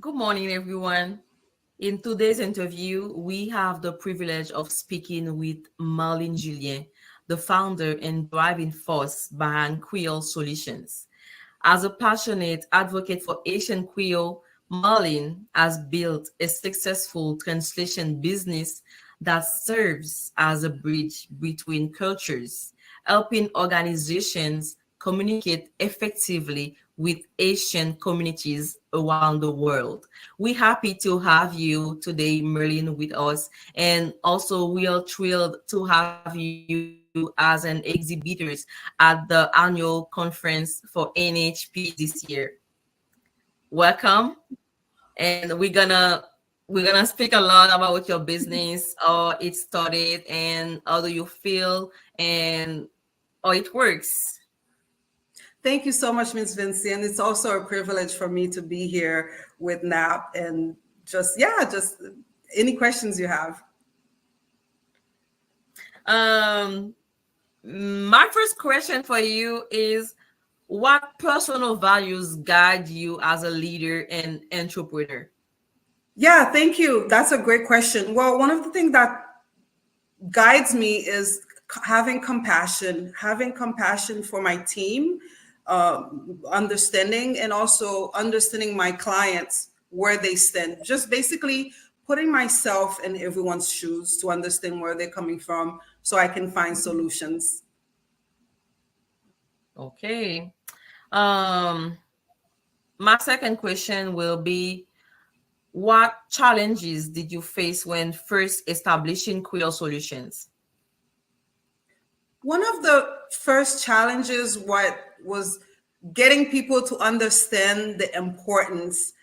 Good morning, everyone. In today's interview, we have the privilege of speaking with Marleen Julien, the founder and driving force behind Creole Solutions. As a passionate advocate for Asian Creole, Marleen has built a successful translation business that serves as a bridge between cultures, helping organizations communicate effectively with Asian communities around the world. We're happy to have you today, Marleen, with us. And also, we are thrilled to have you as an exhibitors at the annual conference for NAAHP this year. Welcome. And we're gonna speak a lot about your business, how it started, and how do you feel, and how it works. Thank you so much, Ms. Vancie. And it's also a privilege for me to be here with NAAHP and just any questions you have. My first question for you is, what personal values guide you as a leader and entrepreneur? Yeah, thank you. That's a great question. Well, one of the things that guides me is having compassion for my team, understanding, and also understanding my clients where they stand. Just basically putting myself in everyone's shoes to understand where they're coming from so I can find solutions. Okay. Um, my second question will be, what challenges did you face when first establishing Creole Solutions? One of the first challenges was getting people to understand the importance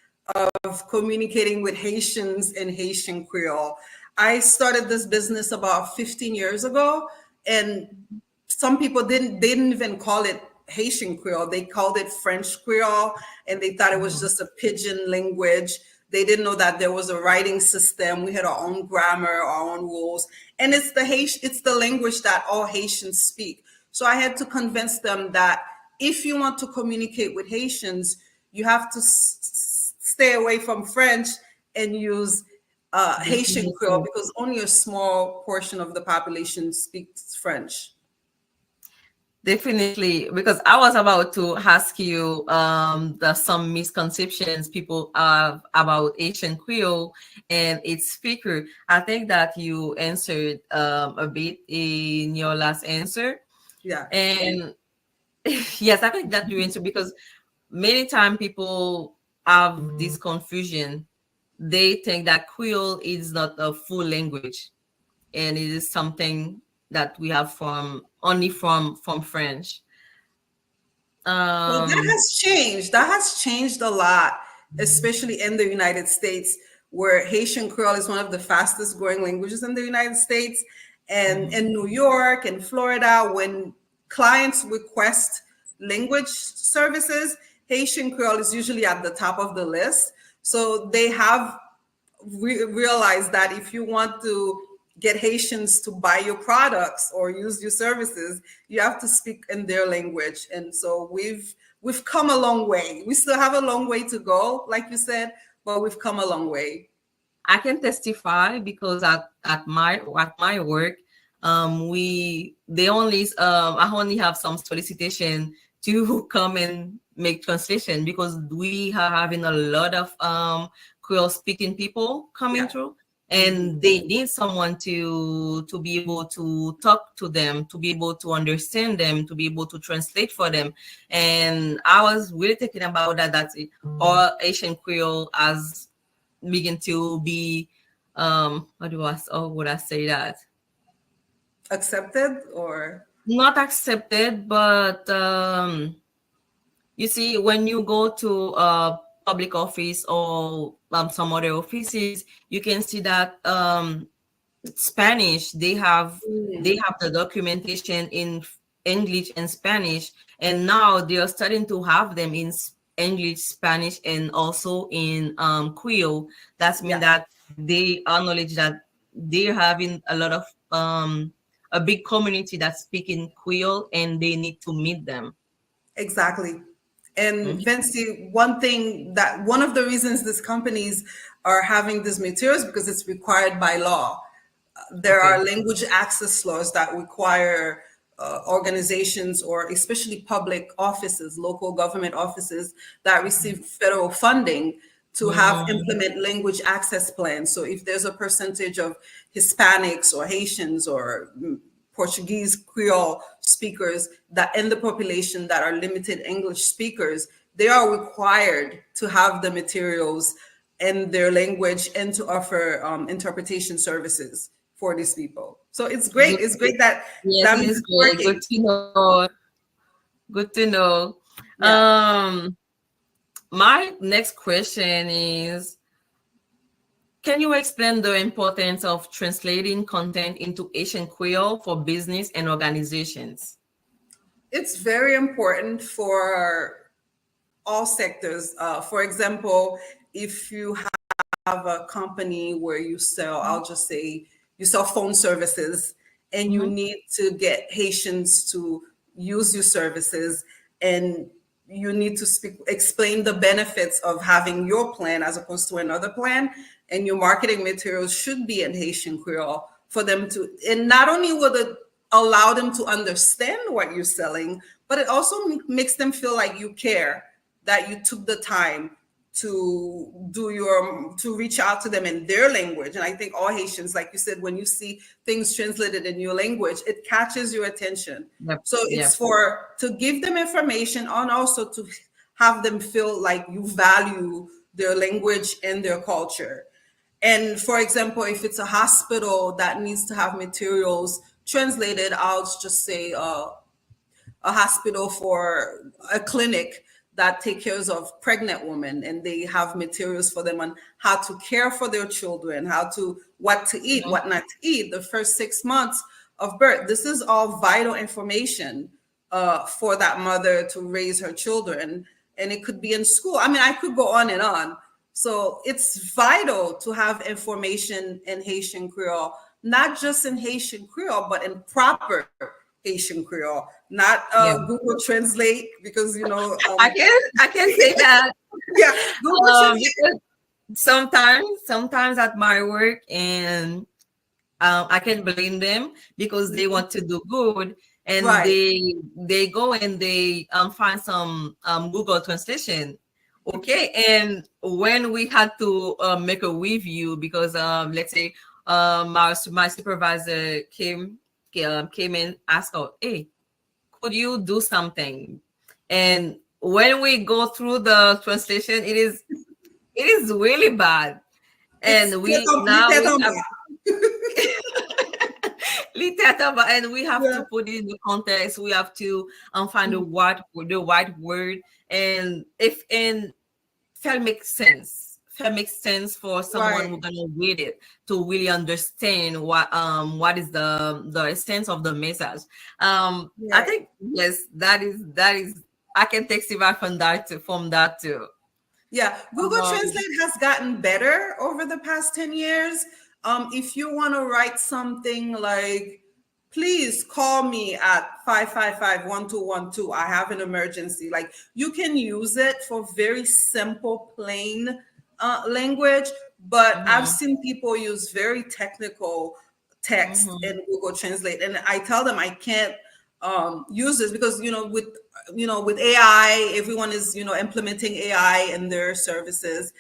of communicating with Haitians and Haitian Creole. I started this business about 15 years ago, and some people didn't even call it Haitian Creole. They called it French Creole, and they thought it was just a pidgin language. They didn't know that there was a writing system. We had our own grammar, our own rules, and it's the language that all Haitians speak. So I had to convince them that if you want to communicate with Haitians, you have to stay away from French and use Haitian Creole, because only a small portion of the population speaks French. Definitely, because I was about to ask you the some misconceptions people have about Asian Creole and its speaker. I think that you answered a bit in your last answer. Yeah. And yes, I think that you answered, because many times people have this confusion. They think that Creole is not a full language, and it is something that we have from only from French. Well, that Um, has changed. That has changed a lot, especially in the United States, where Haitian Creole is one of the fastest growing languages in the United States. And in New York and Florida, when clients request language services, Haitian Creole is usually at the top of the list. So they have realized that if you want to get Haitians to buy your products or use your services, you have to speak in their language. And so we've come a long way. We still have a long way to go, like you said, but we've come a long way. I can testify, because at my work, we they only I only have some solicitation to come and make translation, because we are having a lot of Creole speaking people coming Yeah. through, and they need someone to be able to talk to them, to be able to understand them, to be able to translate for them. And I was really thinking about that all Asian Creole has begin to be how would I say that, Accepted or not accepted, but you see, when you go to a public office or some other offices, you can see that Spanish, they have the documentation in English and Spanish, and now they are starting to have them in English, Spanish, and also in Creole. That's mean yeah, that they acknowledge that they're having a lot of a big community that's speaking Creole, and they need to meet them. exactly. And Vancie, one of the reasons these companies are having these materials because it's required by law. There are language access laws that require organizations, or especially public offices, local government offices that receive federal funding, to have implement language access plans. So if there's a percentage of Hispanics or Haitians or Portuguese, Creole speakers that in the population that are limited English speakers, they are required to have the materials in their language and to offer interpretation services for these people. So it's great. It's great that that means it's working. Good to know. Good to know. Yeah. My next question is, can you explain the importance of translating content into Haitian Creole for business and organizations? It's very important for all sectors. For example, if you have a company where you sell, I'll just say you sell phone services, and you need to get Haitians to use your services, and you need to explain the benefits of having your plan as opposed to another plan, and your marketing materials should be in Haitian Creole for them to, and not only will it allow them to understand what you're selling, but it also makes them feel like you care, that you took the time to reach out to them in their language. And I think all Haitians, like you said, when you see things translated in your language, it catches your attention. So it's to give them information, and also to have them feel like you value their language and their culture. And for example, if it's a hospital that needs to have materials translated, I'll just say a hospital for a clinic that take care of pregnant women, and they have materials for them on how to care for their children, what to eat, what not to eat, the first 6 months of birth. This is all vital information for that mother to raise her children. And it could be in school. I mean, I could go on and on. So it's vital to have information in Haitian Creole, not just in Haitian Creole, but in proper Haitian Creole, not Google Translate, because I can say that. Yeah, Google Translate. Sometimes at my work, and I can blame them because they want to do good, and they go and they find some Google translation. Okay, and when we had to make a review, because let's say my supervisor came and asked, "Oh, hey, could you do something?" And when we go through the translation, it is really bad. And and we have to put it in the context. We have to find the right word, and if it makes sense for someone who's gonna read it to really understand what is the essence of the message. I think yes, that is I can testify from that too. Yeah, Google Translate has gotten better over the past 10 years. If you want to write something like, please call me at 555-1212, I have an emergency, like, you can use it for very simple, plain language. But I've seen people use very technical text in Google Translate, and I tell them I can't use this because with AI, everyone is implementing AI in their services,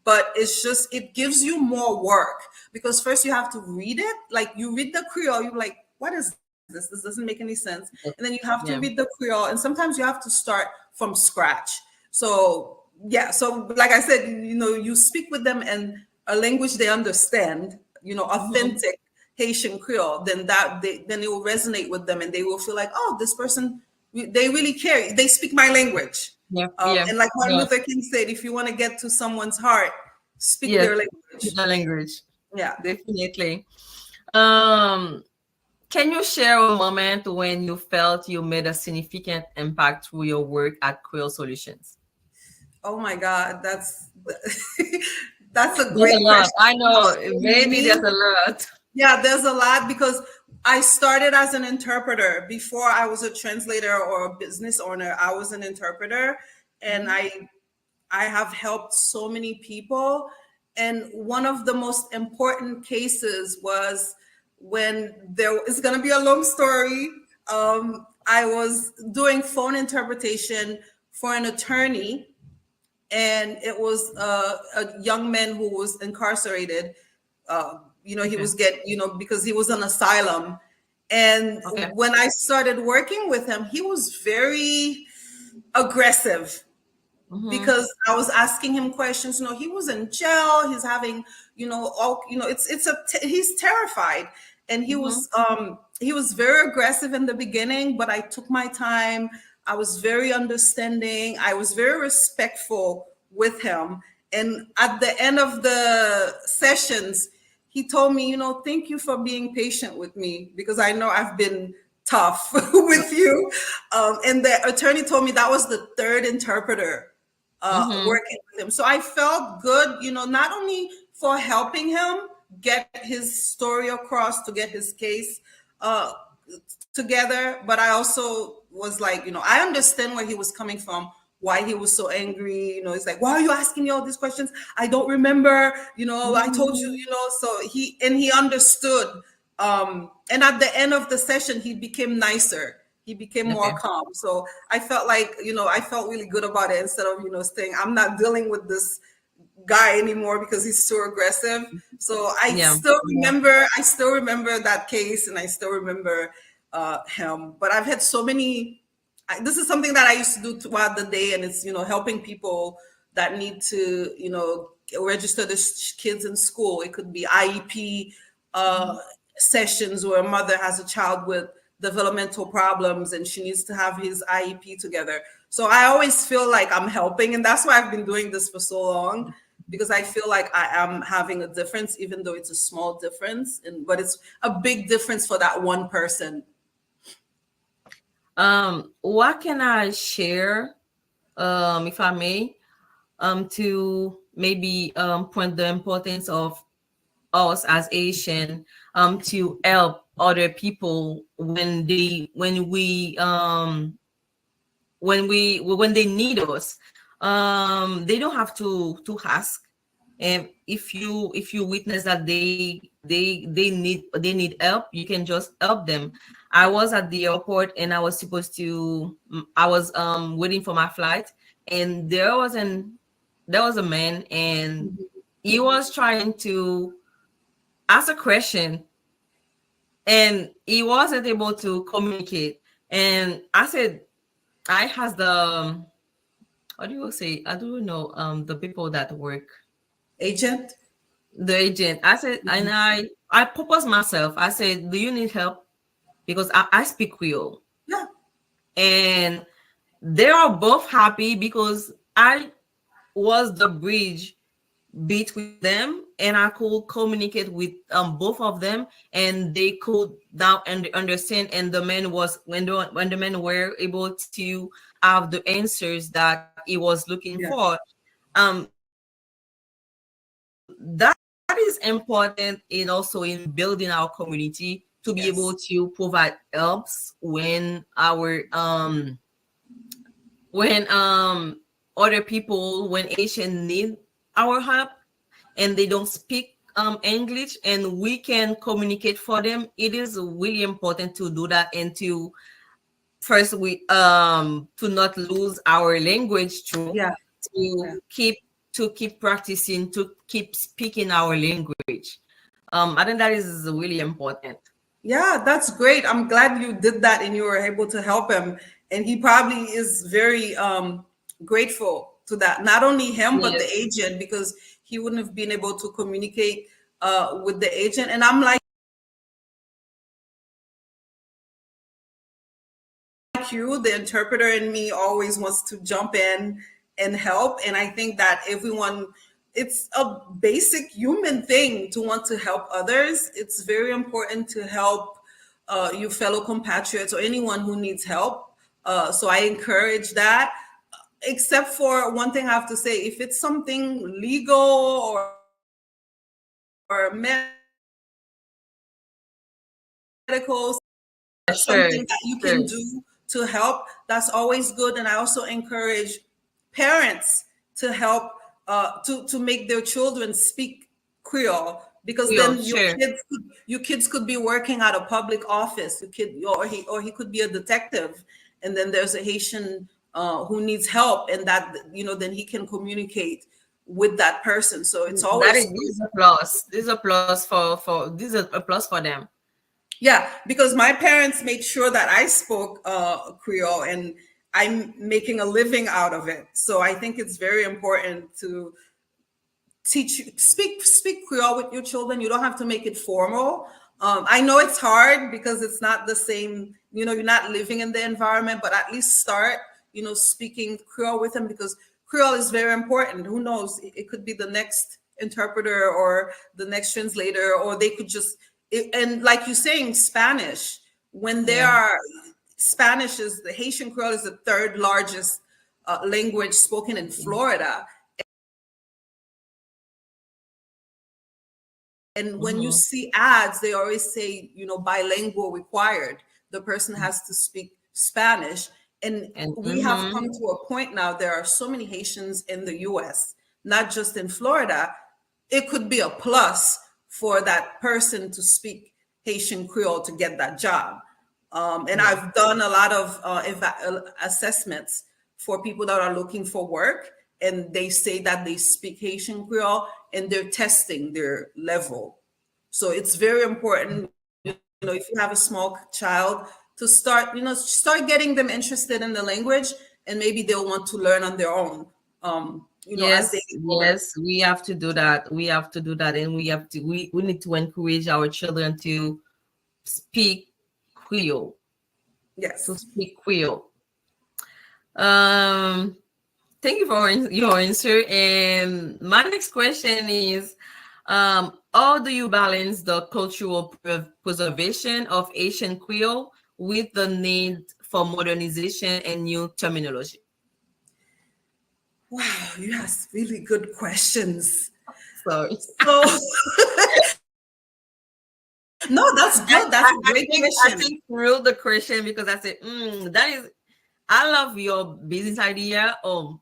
but it gives you more work, because first you have to read it. Like, you read the Creole, you're like, what is this? This doesn't make any sense. And then you have to read the Creole, and sometimes you have to start from scratch. So like I said, you speak with them in a language they understand, authentic Haitian Creole, then it will resonate with them, and they will feel like, oh, this person, they really care. They speak my language. And like Martin Luther King said, if you want to get to someone's heart, speak their language. The language. Yeah, definitely. Can you share a moment when you felt you made a significant impact through your work at Creole Solutions? Oh my God, that's a great question. I know, maybe there's a lot. Yeah, there's a lot, because I started as an interpreter. Before I was a translator or a business owner, I was an interpreter. and I have helped so many people. And one of the most important cases was when it's going to be a long story. I was doing phone interpretation for an attorney, and it was a young man who was incarcerated. He was because he was on asylum. And when I started working with him, he was very aggressive. Because I was asking him questions. He was in jail. He's having, he's terrified, and he was very aggressive in the beginning. But I took my time. I was very understanding. I was very respectful with him. And at the end of the sessions, he told me, thank you for being patient with me, because I know I've been tough with you. And the attorney told me that was the third interpreter working with him. So I felt good, not only for helping him get his story across, to get his case together, but I also was like, I understand where he was coming from, why he was so angry. He's like, why are you asking me all these questions? I don't remember, I told you, so he understood. And at the end of the session, he became nicer. He became more calm. So I felt like, I felt really good about it, instead of, saying, I'm not dealing with this guy anymore because he's so aggressive. So I still remember that case, and I still remember him. But I've had so many, this is something that I used to do throughout the day, and it's, helping people that need to, register the kids in school. It could be IEP sessions where a mother has a child with developmental problems and she needs to have his IEP together. So I always feel like I'm helping, and that's why I've been doing this for so long, because I feel like I am having a difference, even though it's a small difference, but it's a big difference for that one person. What can I share, if I may, to maybe point the importance of us as Asian to help other people when they need us. They don't have to ask. And if you witness that they need help, you can just help them. I was at the airport, and I was waiting for my flight, and there was a man, and he was trying to ask a question, and he wasn't able to communicate. And I said, I has the what do you say? I don't know, the people that work. Agent? The agent. I said, and I proposed myself. I said, do you need help? Because I speak Creole. Yeah. And they are both happy because I was the bridge between them, and I could communicate with both of them, and they could now understand. And the man was when the men were able to have the answers that he was looking for. That is important in also in building our community, to be able to provide helps when other people, when Asian need our help and they don't speak English, and we can communicate for them. It is really important to do that, and to first to not lose our language too. To keep practicing, to keep speaking our language. I think that is really important. Yeah, that's great. I'm glad you did that and you were able to help him. And he probably is very grateful to that. Not only him, but the agent, because he wouldn't have been able to communicate with the agent. And I'm like you, the interpreter in me always wants to jump in and help. And I think that everyone, it's a basic human thing to want to help others. It's very important to help your fellow compatriots or anyone who needs help. So I encourage that, except for one thing I have to say, if it's something legal or medical, something that you can do to help, that's always good. And I also encourage parents to help to make their children speak Creole, because Creole, then sure. your kids could be working at a public office. He could be a detective, and then there's a Haitian who needs help, and that then he can communicate with that person. So it's always This is a plus. This is a plus this is a plus for them. yeah, because my parents made sure that I spoke Creole, and I'm making a living out of it. So I think it's very important to speak Creole with your children. You don't have to make it formal. I know it's hard because it's not the same, you're not living in the environment, but at least start, speaking Creole with them, because Creole is very important. Who knows? It could be the next interpreter or the next translator, or they could just, and like you're saying, Spanish, when there are, Spanish is, the Haitian Creole is the third largest language spoken in Florida. And when you see ads, they always say, bilingual required. The person has to speak Spanish. And we have come to a point now, there are so many Haitians in the US, not just in Florida. It could be a plus for that person to speak Haitian Creole to get that job. And I've done a lot of assessments for people that are looking for work, and they say that they speak Haitian Creole, and they're testing their level. So it's very important, if you have a small child, to start getting them interested in the language, and maybe they'll want to learn on their own. Yes, we have to do that. We have to do that, and we need to encourage our children to speak Creole. Yes. To speak Creole. Thank you for your answer. And my next question is, how do you balance the cultural preservation of Haitian Creole with the need for modernization and new terminology? Wow, you ask really good questions. Sorry. So, no, that's good. That's a great question. I think through the question, because I said, I love your business idea. Oh,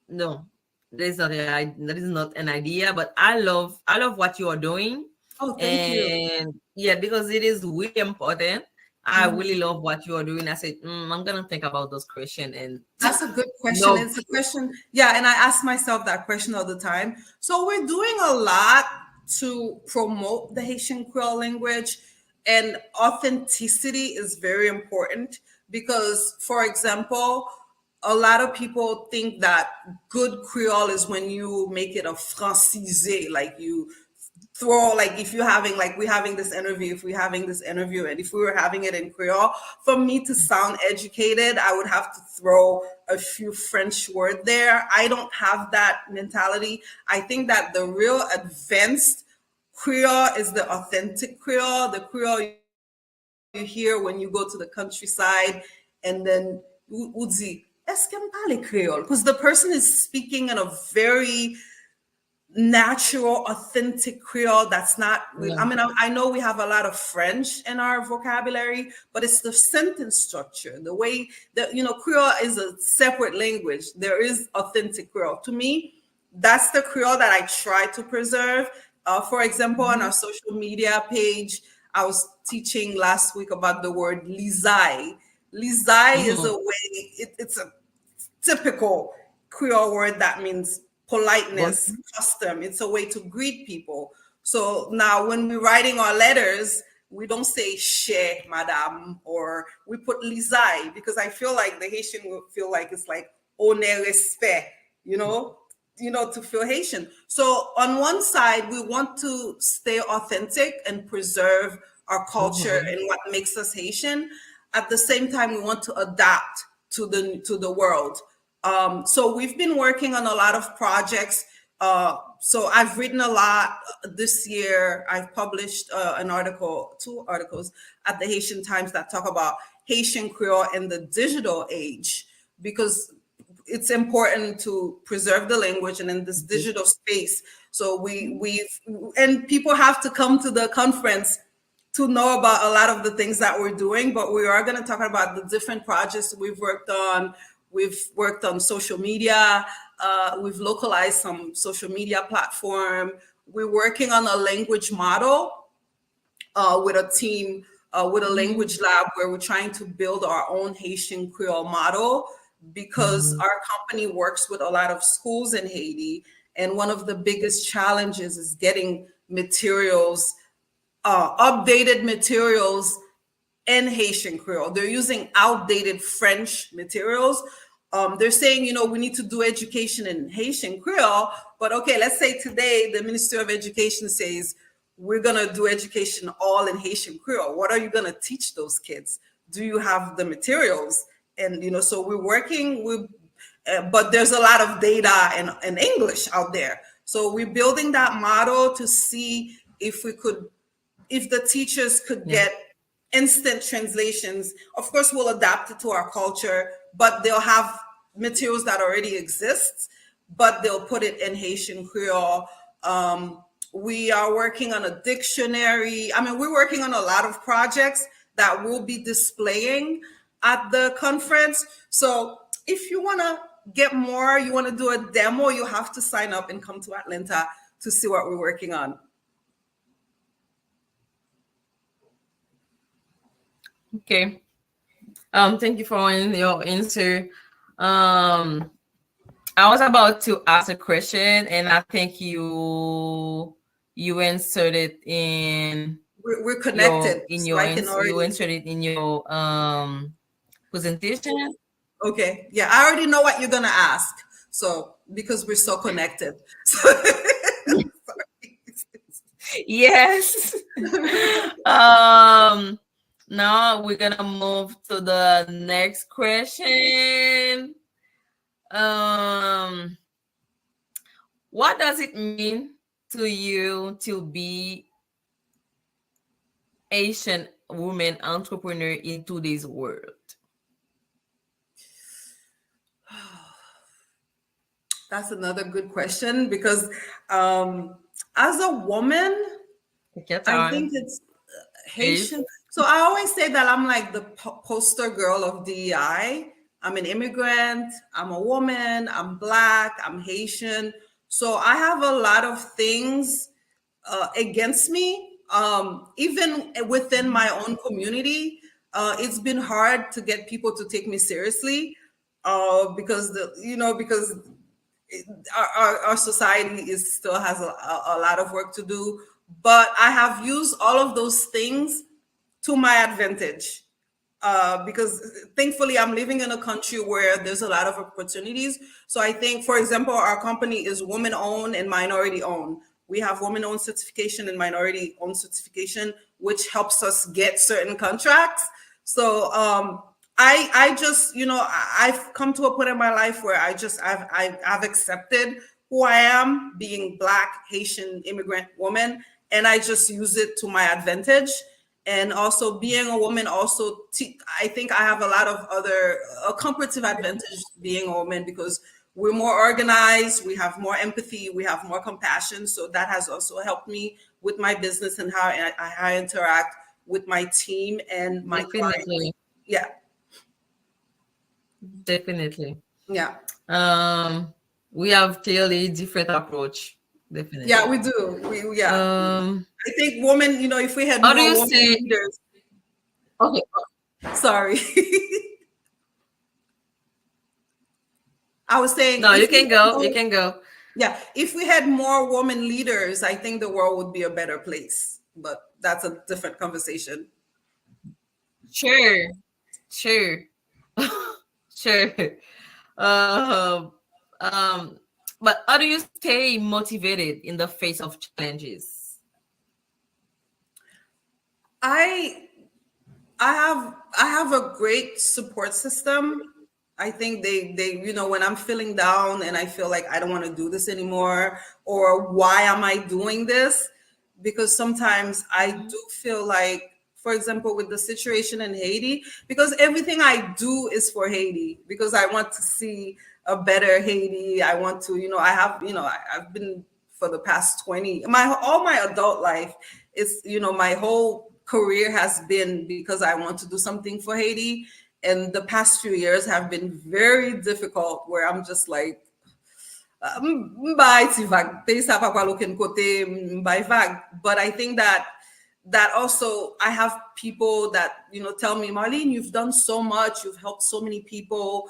no, that is not an idea, but I love what you are doing. Oh, thank you. Yeah, because it is really important. I really love what you are doing. I said, I'm gonna think about those questions. And that's a good question. It's a question, and I ask myself that question all the time. So we're doing a lot to promote the Haitian Creole language, and authenticity is very important, because, for example, a lot of people think that good Creole is when you make it a francisé, like you throw, like if you're having, like we're having this interview, and if we were having it in Creole, for me to sound educated, I would have to throw a few French words there. I don't have that mentality. I think that the real advanced Creole is the authentic Creole, the Creole you hear when you go to the countryside, and then Uzi, est-ce que me parle Creole? Because the person is speaking in a very natural, authentic Creole that's not, I mean, I know we have a lot of French in our vocabulary, but it's the sentence structure, the way that, Creole is a separate language. There is authentic Creole. To me, that's the Creole that I try to preserve. For example, on our social media page, I was teaching last week about the word lisai. Lisai is a way, it's a typical Creole word that means politeness, custom. It's a way to greet people. So now when we're writing our letters, we don't say "cher, madame," or we put lisai, because I feel like the Haitian will feel like it's like honneur, respect, to feel Haitian. So on one side, we want to stay authentic and preserve our culture and what makes us Haitian. At the same time, we want to adapt to the world. So we've been working on a lot of projects. So I've written a lot this year. I've published two articles at the Haitian Times that talk about Haitian Creole in the digital age, because it's important to preserve the language and in this digital space. So and people have to come to the conference to know about a lot of the things that we're doing, but we are going to talk about the different projects we've worked on. We've worked on social media. We've localized some social media platform. We're working on a language model with a team, with a language lab, where we're trying to build our own Haitian Creole model, because our company works with a lot of schools in Haiti. And one of the biggest challenges is getting materials, updated materials in Haitian Creole. They're using outdated French materials. They're saying, we need to do education in Haitian Creole, but okay, let's say today the Minister of Education says, we're gonna do education all in Haitian Creole. What are you gonna teach those kids? Do you have the materials? And, so we're working with, but there's a lot of data in English out there. So we're building that model to see if the teachers could get instant translations. Of course, we'll adapt it to our culture, but they'll have materials that already exist, but they'll put it in Haitian Creole. We are working on a dictionary. We're working on a lot of projects that we'll be displaying at the conference. So if you want to get more, you want to do a demo, you have to sign up and come to Atlanta to see what we're working on. Okay. Thank you for your answer. I was about to ask a question, and I think you inserted in. We're connected. You inserted in your presentation. Okay. Yeah, I already know what you're gonna ask. So because we're so connected. Yes. Now we're gonna move to the next question. What does it mean to you to be Asian woman entrepreneur in today's world? That's another good question, because as a woman, I think it's Haitian. So I always say that I'm like the poster girl of DEI. I'm an immigrant, I'm a woman, I'm Black, I'm Haitian. So I have a lot of things against me. Even within my own community, it's been hard to get people to take me seriously, because our society still has a lot of work to do. But I have used all of those things to my advantage, because thankfully I'm living in a country where there's a lot of opportunities. So I think, for example, our company is woman-owned and minority-owned. We have woman-owned certification and minority-owned certification, which helps us get certain contracts. So I just, I've come to a point in my life where I've accepted who I am, being Black, Haitian, immigrant woman, and I just use it to my advantage. And also being a woman, I think I have a lot of a comparative advantage being a woman, because we're more organized, we have more empathy, we have more compassion. So that has also helped me with my business and how I interact with my team and my clients. Yeah. Definitely. Yeah. We have clearly different approach. Definitely. Yeah, we do. I think women, if we had more women leaders. Okay. Sorry. I was saying. No, you can go. You can go. Yeah. If we had more women leaders, I think the world would be a better place. But that's a different conversation. Sure. Sure. But how do you stay motivated in the face of challenges? I have a great support system. I think they when I'm feeling down and I feel like I don't want to do this anymore, or why am I doing this? Because sometimes I do feel like, for example, with the situation in Haiti, because everything I do is for Haiti, because I want to see a better Haiti. I want to, I've been for the past all my adult life, it's, my whole career has been because I want to do something for Haiti. And the past few years have been very difficult, where I'm just like, but I think that also I have people that, tell me, Marleen, you've done so much, you've helped so many people.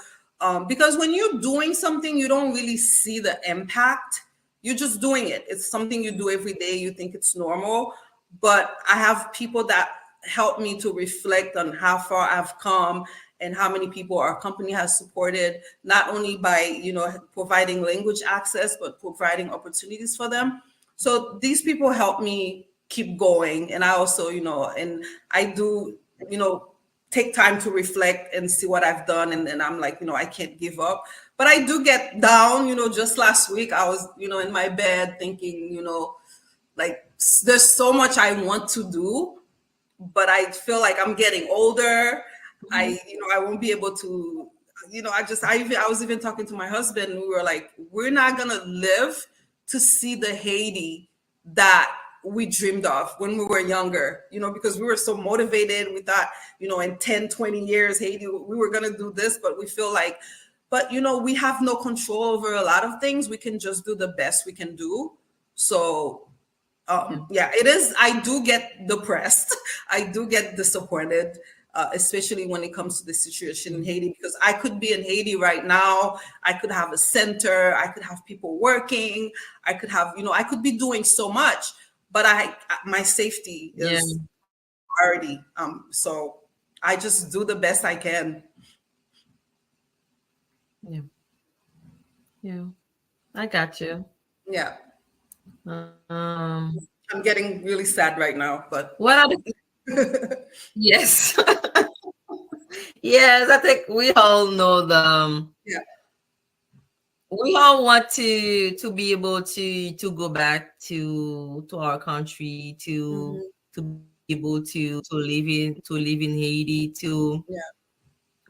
Because when you're doing something, you don't really see the impact. You're just doing it. It's something you do every day. You think it's normal. But I have people that help me to reflect on how far I've come and how many people our company has supported, not only by, providing language access, but providing opportunities for them. So these people help me keep going. And I also, and I do, take time to reflect and see what I've done. And then I'm like, I can't give up. But I do get down, just last week I was, in my bed thinking, like there's so much I want to do, but I feel like I'm getting older. I won't be able to, I was even talking to my husband. We were like, we're not going to live to see the Haiti that we dreamed of when we were younger, because we were so motivated. We thought, in 10, 20 years, Haiti, we were going to do this, but we feel like, we have no control over a lot of things. We can just do the best we can do. So it is. I do get depressed. I do get disappointed, especially when it comes to the situation in Haiti, because I could be in Haiti right now. I could have a center. I could have people working. I could have, I could be doing so much, but my safety is priority. So I just do the best I can. Yeah, I got you. Yeah. I'm getting really sad right now, but what are the yes. Yes, I think we all know we all want to be able to go back to our country, to be able to live in Haiti.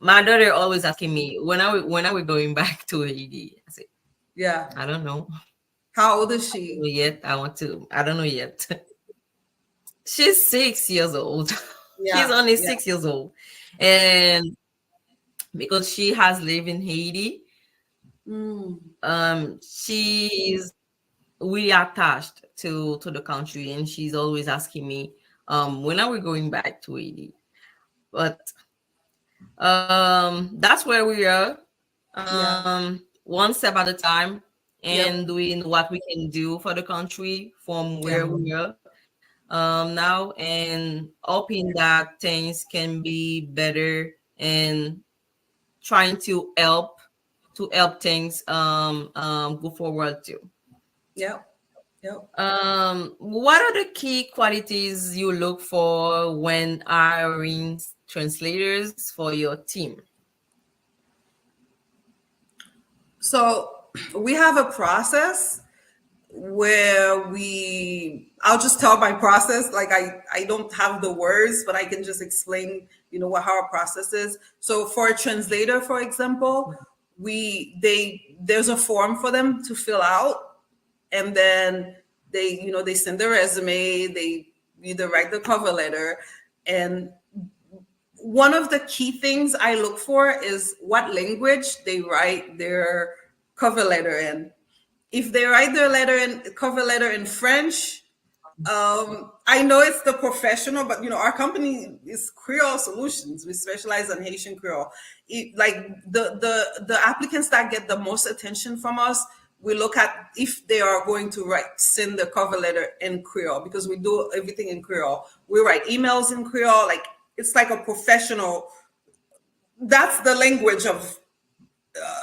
My daughter always asking me, when are we going back to Haiti? I say, I don't know. How old is she? I don't know yet. She's 6 years old. She's only 6 years old. And because she has lived in Haiti, she is really attached to the country, and she's always asking me, when are we going back to Haiti? But that's where we are. One step at a time, and doing what we can do for the country from where we are now, and hoping that things can be better, and trying to help things go forward too. What are the key qualities you look for when hiring translators for your team? So we have a process where I'll just tell my process. Like I don't have the words, but I can just explain, how our process is. So for a translator, for example, there's a form for them to fill out, and then they send their resume, they either write the cover letter. And one of the key things I look for is what language they write their cover letter in. If they write their cover letter in French, I know it's the professional, but our company is Creole Solutions. We specialize in Haitian Creole. The applicants that get the most attention from us, we look at if they are going to send the cover letter in Creole, because we do everything in Creole. We write emails in Creole. Like it's like a professional. That's the language of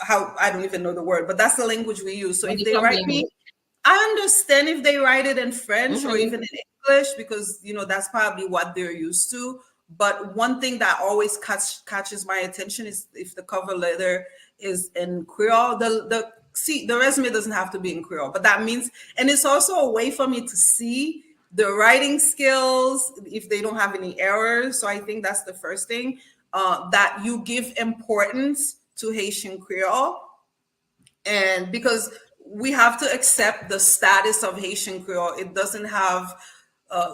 how, I don't even know the word, but that's the language we use. So if they write me, I understand if they write it in French or even in English, because that's probably what they're used to. But one thing that always catches my attention is if the cover letter is in Creole. The resume doesn't have to be in Creole, but that means, and it's also a way for me to see the writing skills if they don't have any errors. So I think that's the first thing, that you give importance to Haitian Creole. And because we have to accept the status of Haitian Creole, it doesn't have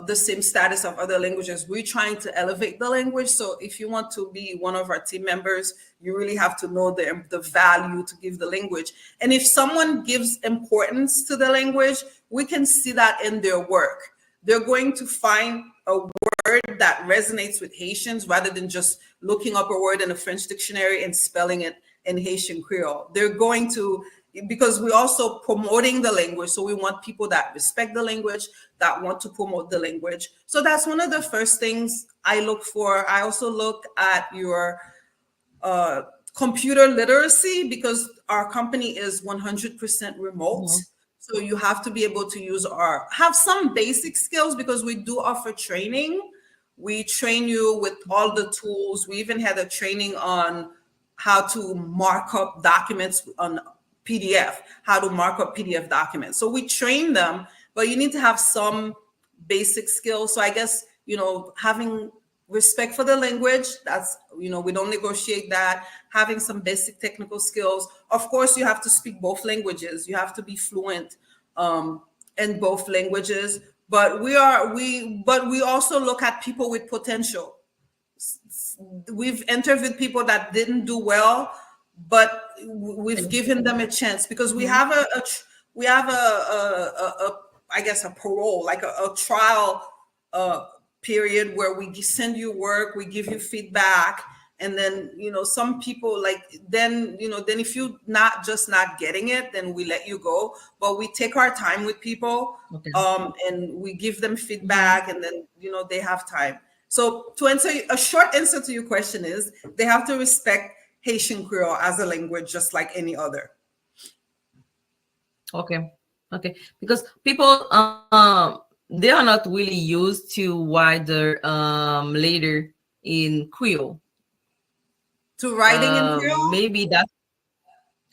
the same status of other languages. We're trying to elevate the language. So if you want to be one of our team members, you really have to know the value to give the language. And if someone gives importance to the language, we can see that in their work. They're going to find a word that resonates with Haitians rather than just looking up a word in a French dictionary and spelling it in Haitian Creole. They're going to, because we're also promoting the language. So we want people that respect the language, that want to promote the language. So that's one of the first things I look for. I also look at your computer literacy, because our company is 100% remote. Mhm. So you have to be able to have some basic skills, because we do offer training. We train you with all the tools. We even had a training on how to mark up documents on PDF, how to mark up PDF documents. So we train them, but you need to have some basic skills. So I guess, having respect for the language, that's, we don't negotiate that. Having some basic technical skills. Of course, you have to speak both languages. You have to be fluent in both languages. But we also look at people with potential. We've interviewed people that didn't do well, but we've given them a chance, because we have I guess a parole, like a trial period where we send you work, we give you feedback, and then some people then if you not getting it, then we let you go. But we take our time with people, Okay. and we give them feedback, and then they have time. So to answer a short answer to your question is, they have to respect Haitian Creole as a language, just like any other. Okay. Because people they are not really used to write later in Creole. To writing in Creole? Maybe that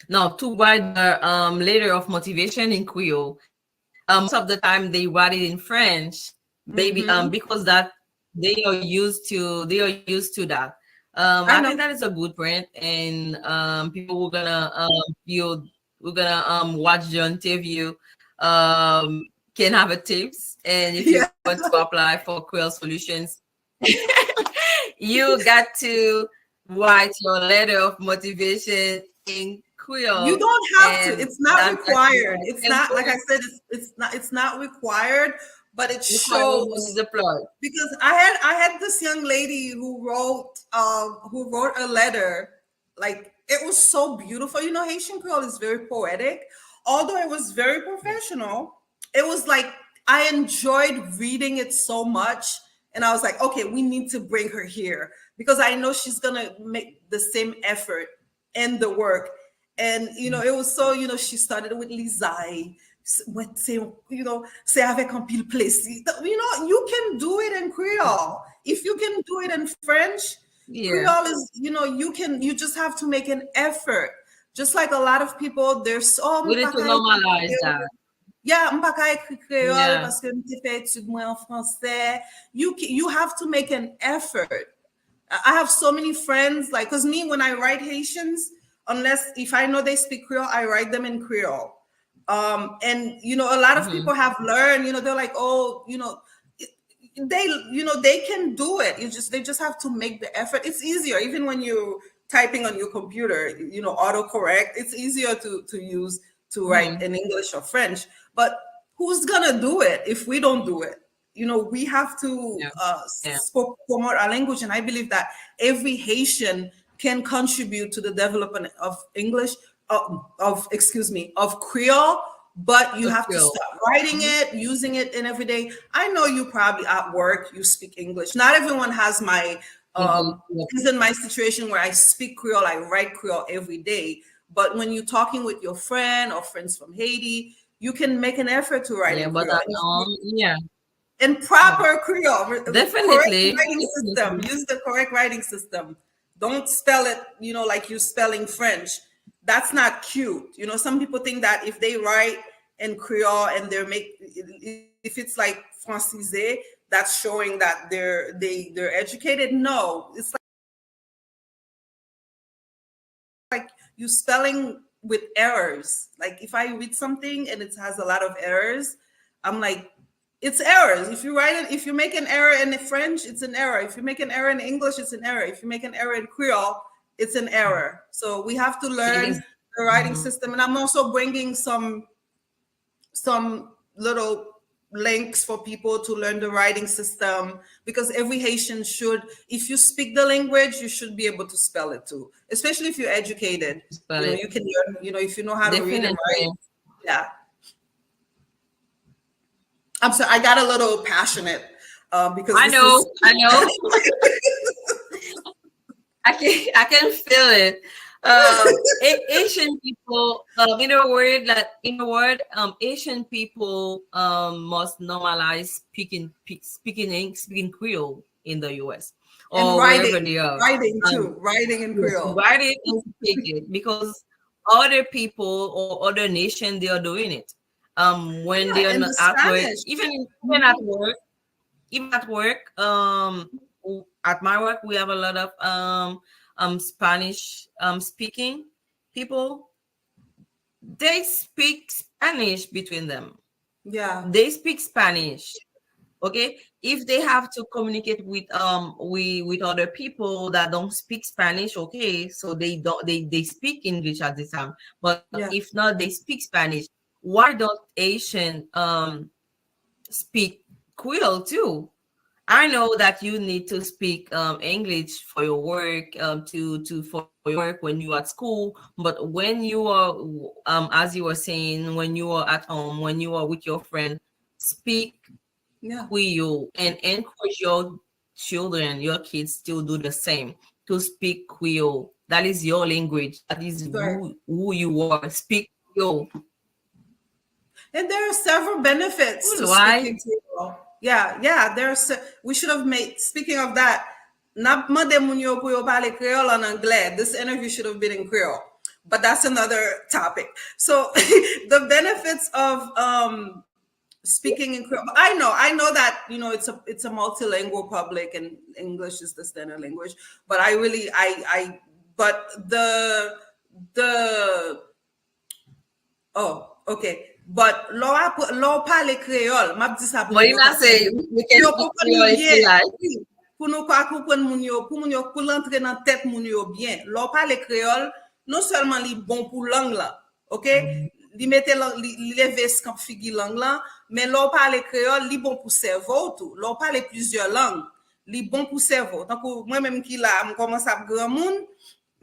to write the letter of motivation in Creole. Most of the time they write it in French, maybe because that they are used to that. I think that is a good point, and people who gonna watch the interview can have a tips. And if you want to apply for Creole Solutions, you got to write your letter of motivation in Creole. You don't have to. It's not required. It's not, like I said, it's not required, but it shows. Because I had this young lady who wrote a letter. Like, it was so beautiful. Haitian Creole is very poetic. Although it was very professional, it was like, I enjoyed reading it so much. And I was like, okay, we need to bring her here, because I know she's gonna make the same effort in the work. And it was so, she started with Lisaï, c'est avec un pile plaisir. You can do it in Creole. If you can do it in French, Creole is, you just have to make an effort. Just like a lot of people, they're so. We need to normalize that. Yeah, m'paka écrit créole parce que m'te fait études moi en français. You have to make an effort. I have so many friends, because me, when I write Haitians, if I know they speak Creole, I write them in Creole. And a lot of people have learned, they're like, oh, they can do it. They just have to make the effort. It's easier, even when you're typing on your computer, autocorrect. It's easier to use to write in English or French. But who's gonna do it if we don't do it? We have to promote our language, and I believe that every Haitian can contribute to the development of English, of Creole. But you have to start writing it, using it in every day. I know you probably at work, you speak English. Not everyone has is in my situation where I speak Creole, I write Creole every day. But when you're talking with your friend or friends from Haiti, you can make an effort to write in Creole. In proper Creole. Definitely. Use the correct writing system. Don't spell it, like you're spelling French. That's not cute. Some people think that if they write in Creole and if it's like francisé, that's showing that they're educated. No, it's like you spelling with errors. Like if I read something and it has a lot of errors, I'm like, it's errors. If you make an error in French, it's an error. If you make an error in English, it's an error. If you make an error in Creole, it's an error. So we have to learn the writing system. And I'm also bringing some little links for people to learn the writing system, because every Haitian should, if you speak the language, you should be able to spell it too, especially if you're educated. You can learn, if you know how to read and write. Yeah. I'm sorry, I got a little passionate because I know. I can feel it. Asian people, in a word, Asian people must normalize speaking Creole in the U.S. or wherever they are. Writing too, writing in Creole. Writing and speaking, because other people or other nations, they are doing it. When they are not at work, even at work, at my work, we have a lot of Spanish speaking people. They speak Spanish between them. Yeah, they speak Spanish. Okay, if they have to communicate with other people that don't speak Spanish, okay, so they speak English at the time. But if not, they speak Spanish. Why don't Asian speak Creole too? I know that you need to speak English for your work, for your work when you're at school. But when you are, as you were saying, when you are at home, when you are with your friend, speak Creole and encourage your children, your kids, to do the same, to speak Creole. That is your language. That is who you are. Speak Creole. And there are several benefits to speaking Creole. Yeah. We should have made, speaking of that, this interview should have been in Creole, but that's another topic. So the benefits of speaking in Creole, I know that it's a multilingual public and English is the standard language, but okay. But l'on parle créole, m'a dit ça pour nous pour l'entrer dans tête moun yo bien. L'on parle créole, non seulement li bon pour langue là, OK? Li mette li lever scamp figi langue là, mais l'on parle créole, li bon pour cerveau tout. L'on parle plusieurs langues, li bon pour cerveau. Donc moi même qui là, me commence à grand monde.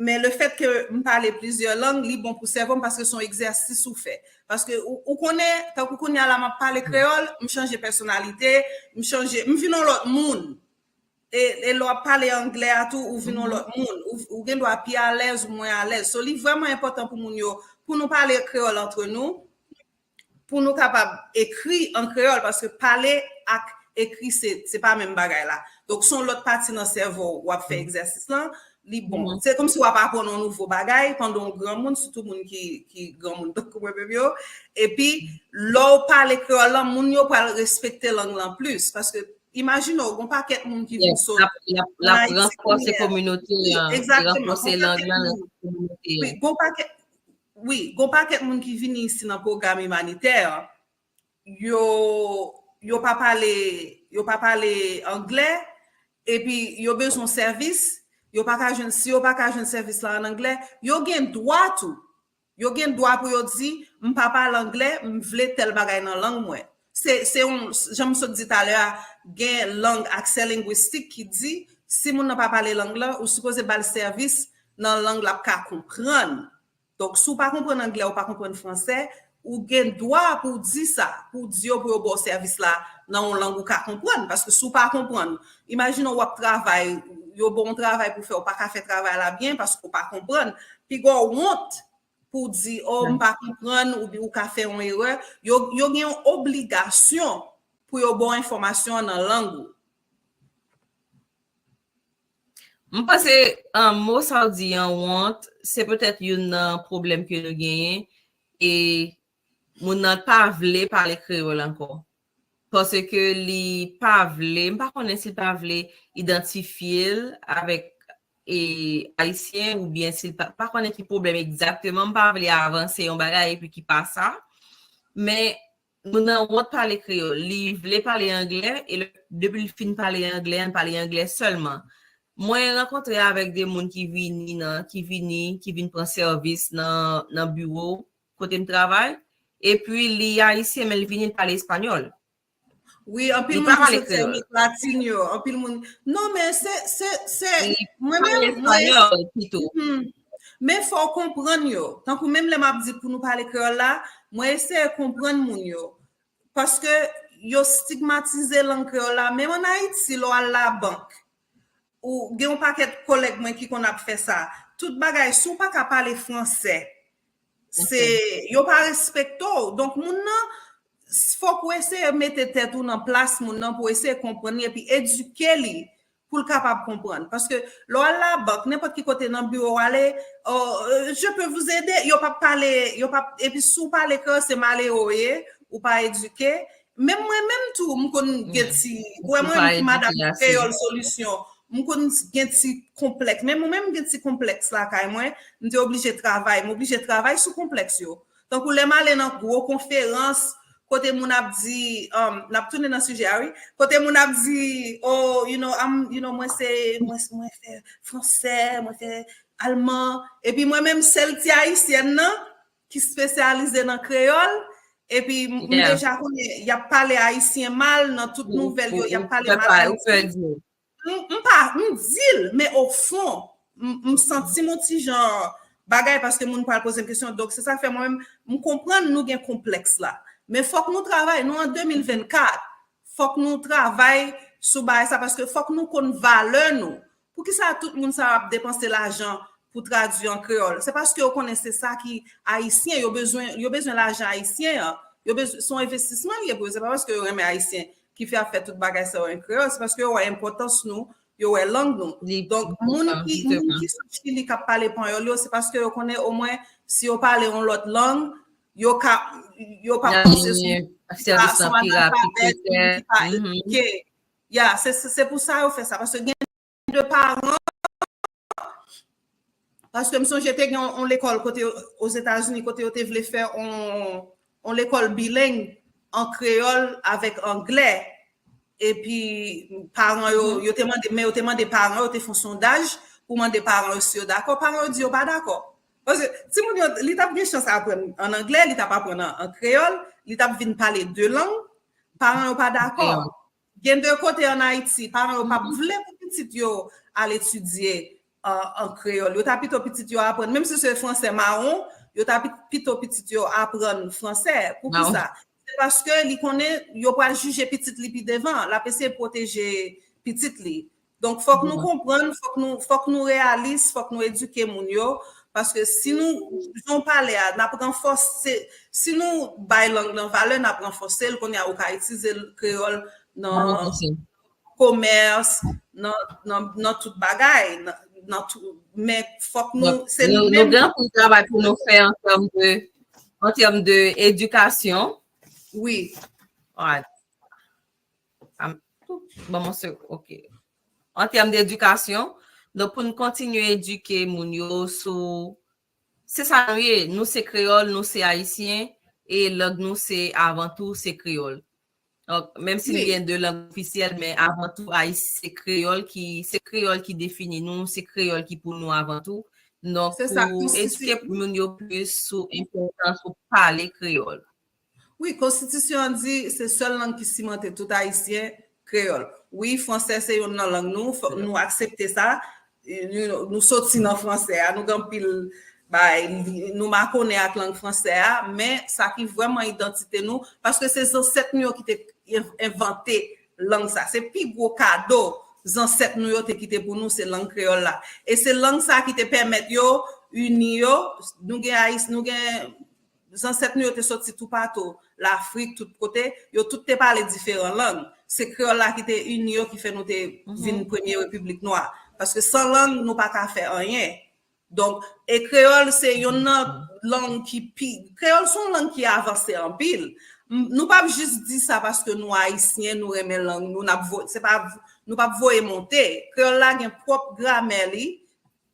Mais le fait que je parle plusieurs langues, c'est bon pour le cerveau parce que son exercice ou fait. Parce que on connaît, tant qu'on y a la parle créole, je change de personnalité, je viens dans l'autre monde. Et l'on parle anglais à tout, ou vient dans l'autre monde. Ou bien doit plus à l'aise ou moins à l'aise. So, c'est vraiment important pour nous parler créole entre nous, pour nous capables écrire en créole, parce que parler et écrire, c'est pas la même bagaille là. Donc, son l'autre partie dans le cerveau, ou a fait exercice là, bon, c'est comme si on va pas apprendre un nouveau bagage pendant un grand monde, surtout monde qui grand monde comme moi. Et puis l'on parle créole là, moun yo pas respecter langue en plus parce que imagine on pas quel monde qui vient sauter la renforcer communauté, renforcer langue la communauté. Gon pas quel monde qui vient ici dans programme humanitaire, yo pas parler anglais et puis yo besoin service. Yo pas ka joindre si yo pas ka joindre service là en anglais, yo gen droit tout. Yo gen droit pour yo di m'pa parle anglais, m'vle tel bagay dans langue moi. C'est j'aime ça dit tout à l'heure, gen langue accès linguistique qui dit si moun n'a pas parler langue là ou supposé bal service dans langue là ka comprendre. Donc si ou pas comprendre anglais ou pas comprendre français, ou gen droit pour dire ça, pour dire pour bon service là dans une langue ou ka comprendre parce que si ou pas comprendre, imaginons ou travail yo bon travail pour faire ou pas faire travail là bien parce qu'on pas comprendre puis go honte pour dire on pas comprendre ou ka faire une erreur yo gen une obligation pour yo bon information dans langue. Je pense que mot ça dit en honte c'est peut-être un problème que nous gagnons et mon n'a pas voulu parler créole encore. Parce que les pas vle, pas connaître s'il pas vle identifier avec haïtien ou bien s'il pas connaître le problème exactement, pas vle avancer un bagage et puis qui passe ça. Mais nous n'avons parler créole, il voulait parler anglais et depuis le fin parler anglais seulement. Moi, j'ai rencontré avec des gens qui viennent prendre service dans le bureau, côté de travail, et puis les Haïtiens, mais ils viennent parler espagnol. Oui, en pile Ils monde parlent qui sont créole. latine yo, en pile monde. Non, mais c'est Moi-même, moi espagnol plutôt. mais faut comprendre yo. Tant que même les m'a dit pour nous parler créole là, moi essayer de comprendre moun yo parce que yo stigmatisé langue créole là, même en Haïti lo à la banque ou gen un paquet de collègues moi qui qu'on a fait ça. Tout bagay sou pas ka parler français. C'est yo pas respecto. Donc moun nan faut qu'on essayer de mettre tête en place moun nan pour essayer de comprendre et puis éduquer li pour le capable comprendre parce que la banque n'importe qui côté dans bureau aller je peux vous aider yo pas parler yo pas et puis sous parler que c'est malheureux ou pas éduqué même moi même tout me connait geti ouais moi madame Creole solution me connait geti complexe même geti complexe là kay moi m'était obligé travailler sous complexe yo donc pour les malé dans gros conférence côté mon a dit n'a tourné dans sujet oui côté mon a dit oh moi c'est moi fait français moi fait allemand et puis moi même celle qui haïtienne qui spécialisée dans créole et puis déjà connais y a parlé haïtien mal dans toute nouvelle y a parlé mal m'dil mais au fond me senti mon petit genre bagaille parce que moun pas poser une question donc c'est ça fait moi même me comprendre nous gain complexe là. Mais faut que nous travaillions, nous en 2024, faut que nous travaillions sur ça parce que faut que nous connaissions valeur nous. Pour que ça tout le monde ça dépenser l'argent pour traduire en créole. C'est parce que vous connaissez ça qui haïtien, il y a besoin l'argent haïtien, il y a besoin son investissement, c'est pas parce que vous aimez haïtien qui fait faire toute bagage ça en créole, c'est parce que vous avez importance nous, vous avez langue nous. Donc moun qui sont Chili qui parle espagnol, c'est parce que vous connaissez au moins si vous parlez en l'autre langue yo pas poussé sur son alphabet c'est pour ça on fait ça parce que de parents parce que me j'étais en l'école côté aux États-Unis côté on voulait faire on l'école bilingue en créole avec anglais et puis parents yo te demandé parents yo te font sondage pour demander parents si d'accord parents dit pas d'accord. Parce que si mon li t'a bien chance à apprendre en anglais, li t'a pas apprendre en créole, li t'a vinn parler deux langues, parents pas d'accord. Gen de côté en Haïti, parents pas voulu pour petit yo aller étudier en créole. Yo t'a plutôt petit yo apprendre même si c'est français marron, yo t'a plutôt petit yo apprendre français. Pour qui ça? C'est parce que li connaît yo pas juger petit li pi devant, la PC protéger petit li. Donc faut que nous comprendre, faut que nous réalise, faut que nous éduquer moun yo. Parce que si nous on parler n'a pas renforcer si nous bail langue dans valeur n'a pas renforcer qu'on a au cas utiliser le créole dans commerce dans toute bagaille dans tout mais faut que nous c'est nous grand travail pour nous faire en termes de éducation. Oui. Ouais. Bon OK. En termes d'éducation, donc pour nous continuer à éduquer moun yo sur c'est ça nous c'est créole, nous c'est haïtien et langue nous c'est avant tout c'est créole. Donc même s'il y a deux langues officielles mais avant tout c'est créole qui définit nous, c'est créole qui pour nous avant tout. Donc pour éduquer moun yo plus sur l'importance de parler créole. Oui, constitution dit c'est seule langue qui cimente tout haïtien créole. Oui, français c'est une langue nous accepter ça. Nous sortis dans français, nous avons pile nous marquons avec langue française, mais ça qui vraiment identité nous parce que c'est les ancêtres nous qui ont inventé langue ça. C'est plus gros cadeau les ancêtres nous qui étaient pour nous c'est langue créole là. Et c'est langue ça qui te permet yo unir nous les ancêtres nous étaient sortis tout partout, l'Afrique tout côté, yo tout te parler différentes langues. C'est créole là qui te unir qui fait nous te une première république noire. Parce que sans langue, nous pas qu'à faire rien. Donc, et créole, c'est une langue qui créole, c'est une langue qui a avancé en pile. Nous pas juste dire ça parce que nous haïtiens, nous aimons langue, c'est pas, nous pas voyer monter. Créole là, il y a propre grammaire, il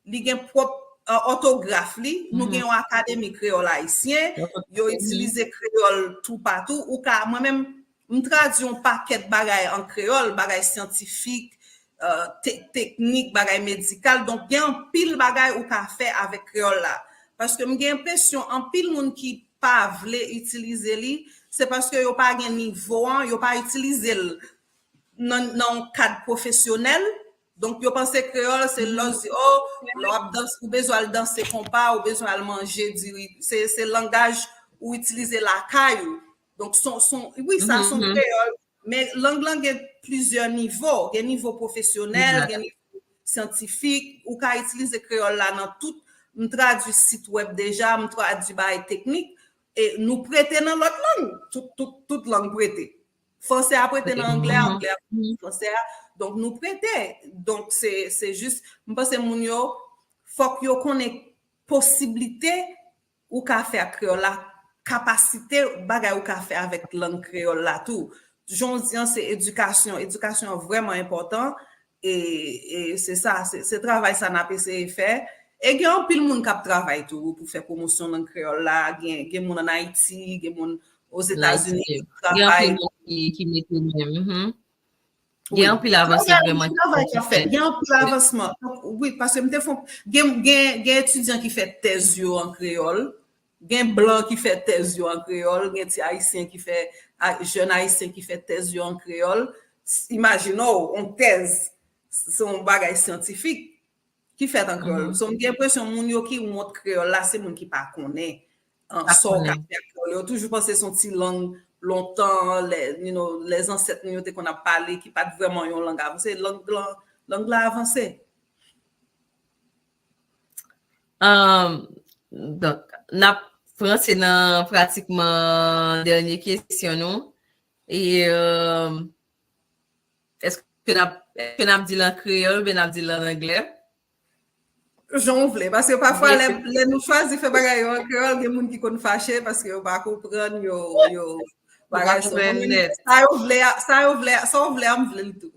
y a propre orthographe li, nous gagnons académie créole haïtien, yo utiliser créole tout partout ou ka moi-même me traduis un paquet de bagaille en créole, bagaille scientifique, technique, bagaille médical, donc il y a un pile bagaille ou ka fait avec créole là parce que j'ai l'impression en pile monde qui pas vle utiliser li, c'est parce que yo pas gen niveau, yo pas utiliser non cadre professionnel. Donc, yo pense créole, c'est l'on danse, ou besoin de danser compas, ou besoin de manger, c'est le langage ou utiliser la caillou. Donc, oui, ça, son créole, mais langue a plusieurs niveaux. Il y a niveau professionnel, il y a niveau scientifique, ou qu'à utiliser créole là dans tout, nous traduit site web déjà, nous traduit bail technique, et nous prêter dans l'autre langue, toute langue prêtée. Français à prêter dans anglais, anglais français. Donc, nous prêter. Donc, c'est juste, je pense que moun yo, faut que yo connaît possibilité ou qu'a faire créole la capacité bagay ou qu'a faire avec langue créole là tout. J'en dis c'est éducation est vraiment important et c'est ça, c'est travail ça n'a pas fait. Et il y a un pile monde qui travaille tout pour faire promotion langue créole là, il y a monde en Haïti, il y a monde aux États-Unis qui travaille qui mettent même. Il y a un peu l'avancée vraiment. Il y a un peu l'avancement. Oui, parce que il y a étudiants qui font thèse en créole, il y a un blanc qui fait thèse en créole, il y a un haïtien qui fait, jeune haïtien qui fait thèse en créole. Imaginons, on thèse, c'est un bagage scientifique qui fait en créole. Donc, j'ai l'impression que les gens qui montrent créole là, c'est les gens qui ne connaissent pas. Ils ont toujours pensé son petit langue. Longtemps, les ancêtres qu'on a parlé, qui pas vraiment une langue avancée, langue avancée. Donc, n'a français dans pratiquement dernière question, non? Et est-ce que n'a dit en créole, bien n'a dit en anglais? J'en voulais, parce que parfois, les nous choisissons faire bagaille en créole, il y a des gens qui sont fâchés parce qu'ils ne pas comprendre, yo. Ça voulait le tout.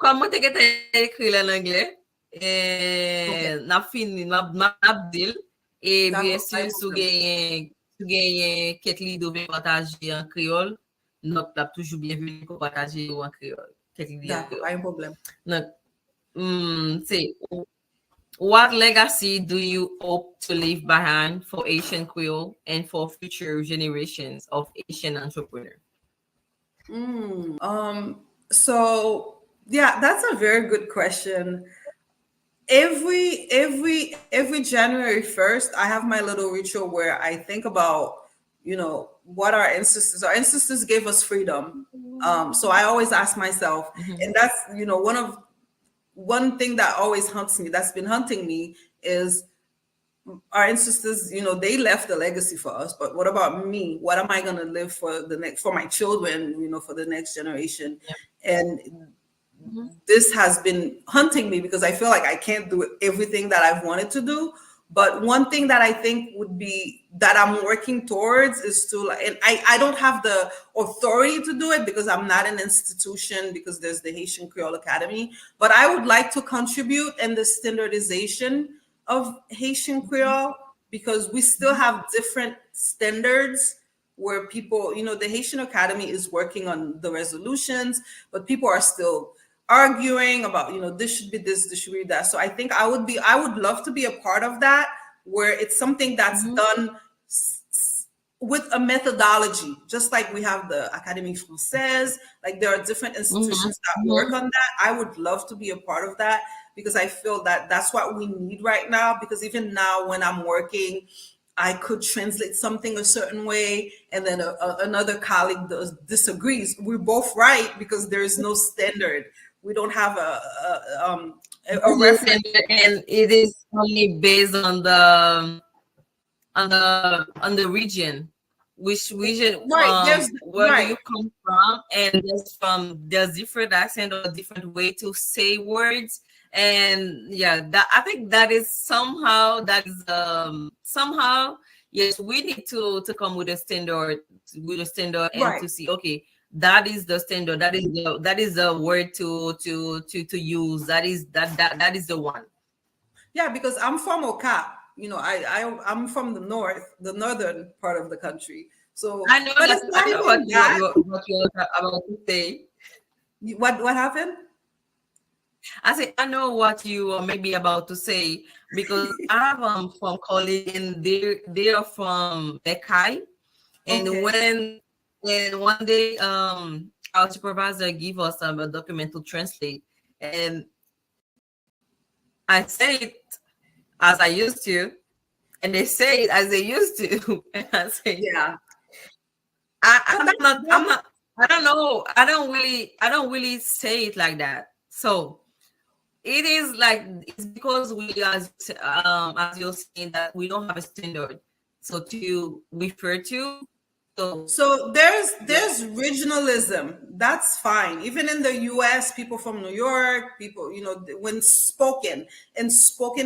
Comment tu as écrit en anglais? Et n'a fini, n'a dit. Et bien sûr, si vous avez quelques livres de partager en créole, nous sommes toujours bienvenus pour partager en créole. D'accord, pas un problème. C'est what legacy do you hope to leave behind for Haitian Creole and for future generations of Haitian entrepreneurs? So yeah, that's a very good question. Every January 1st, I have my little ritual where I think about, what our ancestors gave us freedom. So I always ask myself, and that's, one thing that always haunts me, that's been hunting me, is our ancestors, they left a legacy for us, but what about me? What am I going to live for my children, for the next generation? Yeah. And this has been hunting me because I feel like I can't do everything that I've wanted to do. But one thing that I think would be that I'm working towards is to, and I don't have the authority to do it because I'm not an institution, because there's the Haitian Creole Academy, but I would like to contribute in the standardization of Haitian Creole, because we still have different standards where people, the Haitian Academy is working on the resolutions, but people are still arguing about, this should be this should be that. So I think I would love to be a part of that, where it's something that's done with a methodology, just like we have the Académie Française, like there are different institutions that work on that. I would love to be a part of that, because I feel that that's what we need right now, because even now when I'm working, I could translate something a certain way, and then another colleague disagrees. We're both right because there is no standard. We don't have a reference, and it is only based on the region, which region, where do you come from, and there's different accent or different way to say words. And I think that is somehow yes, we need to come with a standard and to see, okay, that is the standard, that is the word to use, that is the one. Yeah, because I'm from Oka. I'm from the northern part of the country. So, I know but that. it's I not know even that. what you're about to say. What happened? I say I know what you are maybe about to say because I have from colleague and they are from Ekai, and Okay. one day our supervisor give us a document to translate, and I say it as I used to, and they say it as they used to, and I say Yeah. I, But I'm not I'm not I don't know I don't really say it like that. So it is like it's because we as you're saying that we don't have a standard so to refer to. So so there's yeah, regionalism. That's fine. Even in the US, people from New York, people, when spoken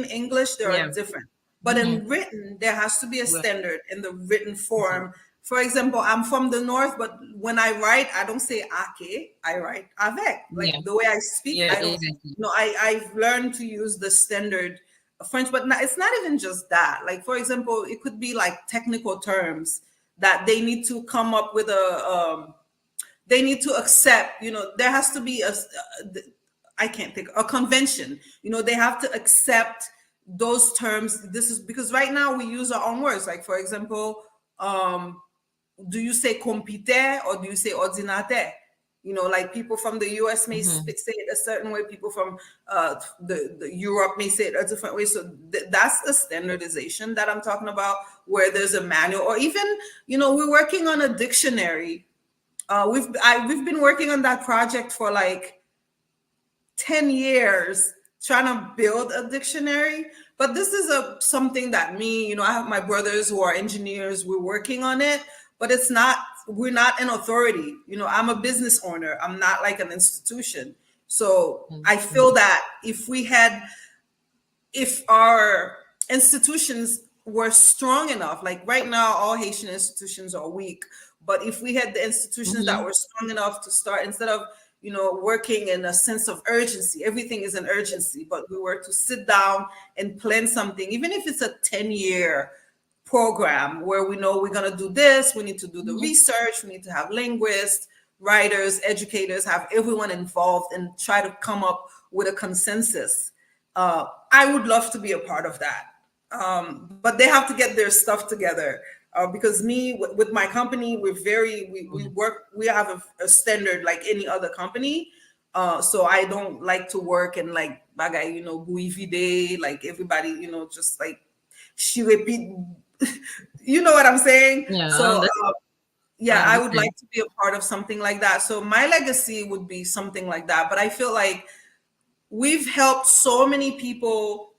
English, there are yeah, different. But mhm, in written, there has to be a well, standard in the written mhm, form. For example, I'm from the north, but when I write, I don't say ake, I write avec. yeah, Like the way I speak, yeah, I don't, exactly. I've learned to use the standard French, but it's not even just that. Like, for example, it could be like technical terms that they need to come up with they need to accept, there has to be I can't think, a convention, they have to accept those terms. This is because right now we use our own words. Like, for example, do you say computer or do you say ordinateur? Like people from the US may Mhm, say it a certain way. People from the Europe may say it a different way. So that's the standardization that I'm talking about, where there's a manual, or even, we're working on a dictionary. We've been working on that project for like 10 years, trying to build a dictionary. But this is something that I have my brothers who are engineers, we're working on it, but we're not an authority. I'm a business owner, I'm not like an institution. So I feel mhm, that if our institutions were strong enough, like right now, all Haitian institutions are weak. But if we had the institutions that mhm, were strong enough to start, instead of, working in a sense of urgency, everything is an urgency, but we were to sit down and plan something, even if it's a 10-year program where we know we're going to do this, we need to do the mhm. research, we need to have linguists, writers, educators, have everyone involved and try to come up with a consensus. I would love to be a part of that. But they have to get their stuff together. Because with my company, we work, we have a standard like any other company. So I don't like to work in like bagay, buivide, like everybody, just like she repeat, you know what I'm saying? Yeah, So I yeah, I would understand. like to be a part of something like that. So my legacy would be something like that. But I feel like we've helped so many people,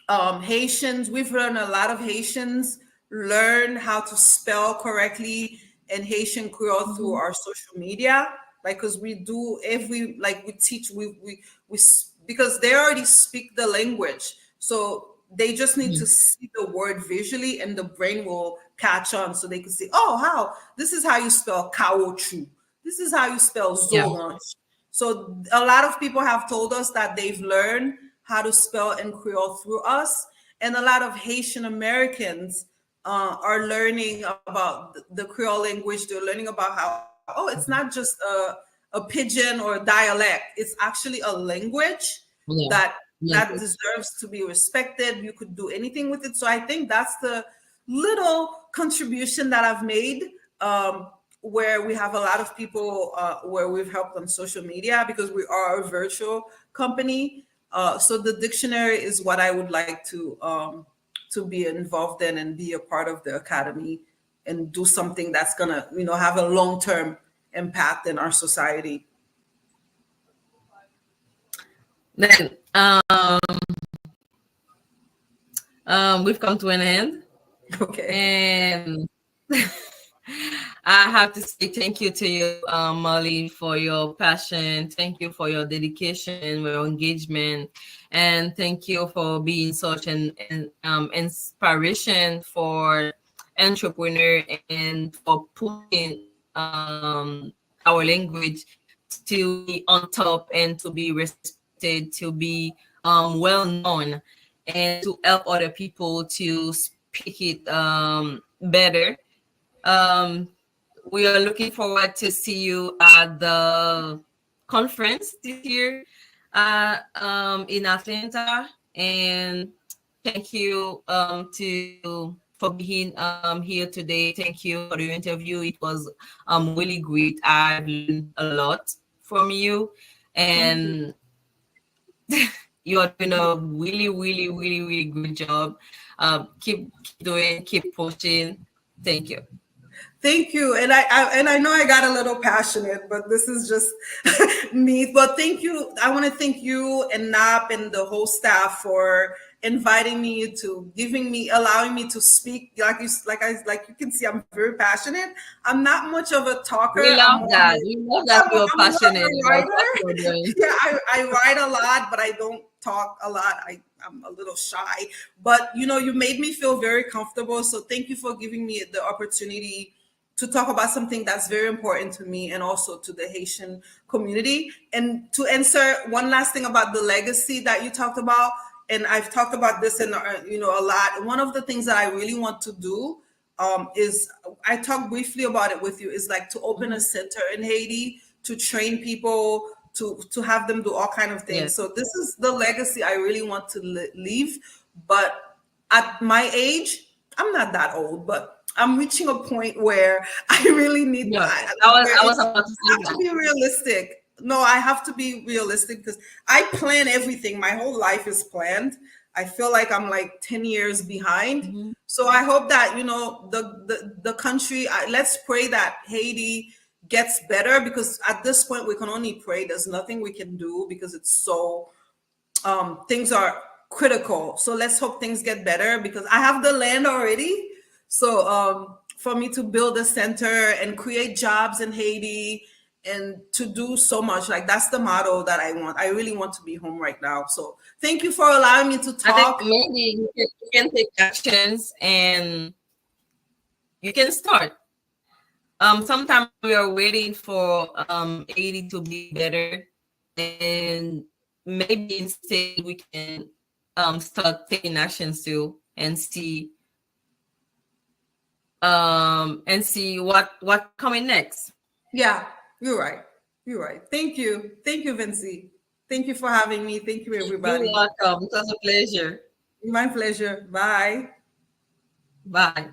Haitians. We've learned a lot of Haitians learn how to spell correctly in Haitian Creole through Mhm, our social media. Like, because we do we teach, because they already speak the language. So they just need to mhm. see the word visually and the brain will catch on, so they can see, oh, this is how you spell kaochu. This is how you spell Yeah, zorange. So a lot of people have told us that they've learned how to spell in Creole through us, and a lot of Haitian Americans are learning about the Creole language. They're learning about how, oh, it's mhm, not just a pidgin or a dialect. It's actually a language yeah, that language. deserves to be respected. You could do anything with it. So I think that's the little contribution that I've made. Where we have a lot of people, where we've helped on social media, because we are a virtual company. So the dictionary is what I would like to be involved in and be a part of the academy and do something that's gonna, have a long-term impact in our society. Then we've come to an end, Okay. and I have to say thank you to you, Molly, for your passion. Thank you for your dedication, your engagement, and thank you for being such an inspiration for entrepreneur and for putting our language to be on top and to be respected, to be well known, and to help other people to speak it better. Um, we are looking forward to see you at the conference this year in Atlanta. And thank you for being here today. Thank you for the interview. It was really great. I've learned a lot from you, Thank you. and you are doing a really, really, really, really good job. Keep doing, keep pushing. Thank you. Thank you. And I know I got a little passionate, but this is just me. But thank you. I want to thank you and NAAHP and the whole staff for inviting me, to allowing me to speak. Like you can see, I'm very passionate. I'm not much of a talker. We I'm love more that. We love that you're I'm more of passionate a about what writer. you're doing. Yeah, I write a lot, but I don't talk a lot. I'm a little shy. But you made me feel very comfortable. So thank you for giving me the opportunity to talk about something that's very important to me and also to the Haitian community. And to answer one last thing about the legacy that you talked about, and I've talked about this in a lot. One of the things that I really want to do is, I talked briefly about it with you, is like to open a center in Haiti to train people, to have them do all kind of things. Yes. So this is the legacy I really want to leave. But at my age, I'm not that old, but I'm reaching a point where I really need. Yeah. I was about to say I have to be realistic. No, I have to be realistic because I plan everything. My whole life is planned. I feel like I'm like 10 years behind. So I hope that the country. Let's pray that Haiti gets better, because at this point we can only pray. There's nothing we can do because it's so things are critical. So let's hope things get better, because I have the land already. So for me to build a center and create jobs in Haiti and to do so much, like that's the motto that I want. I really want to be home right now. So thank you for allowing me to I talk. think maybe you can take actions and you can start. Sometimes we are waiting for 80 to be better, and maybe instead we can start taking actions too and see what coming next. Yeah, you're right. You're right. Thank you. Thank you, Vancie. Thank you for having me. Thank you, You're everybody. welcome. It was a pleasure. My pleasure. Bye. Bye.